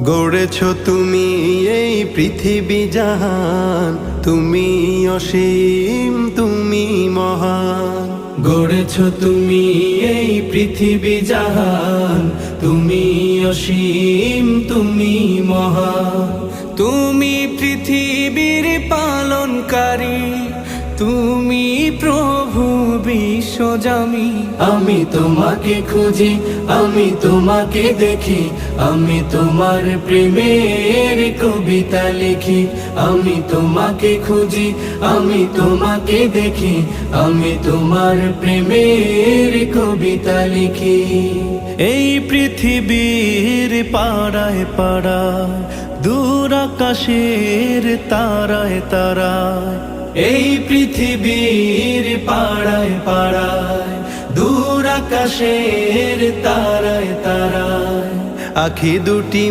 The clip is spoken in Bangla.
গড়েছ তুমি এই পৃথিবী জাহান, তুমি অসীম তুমি মহান। গড়েছ তুমি এই পৃথিবী জাহান, তুমি অসীম তুমি মহান। তুমি পৃথিবীর পালনকারী, তুমি প্রভু বিশ্বজামি। আমি তোমাকে খুঁজি, আমি তোমাকে দেখি, আমি তোমার প্রেমের কবিতা লিখি। আমি তোমাকে খুঁজি, আমি তোমাকে দেখি, আমি তোমার প্রেমের কবিতা লিখি। এই পৃথিবীর পাড়ায় পাড়ায়, দূর আকাশের তারায় তারায়, এই পৃথিবীর পাড়ায় পাড়ায়, দূর আকাশের তারায় তারায়, আখি দুটি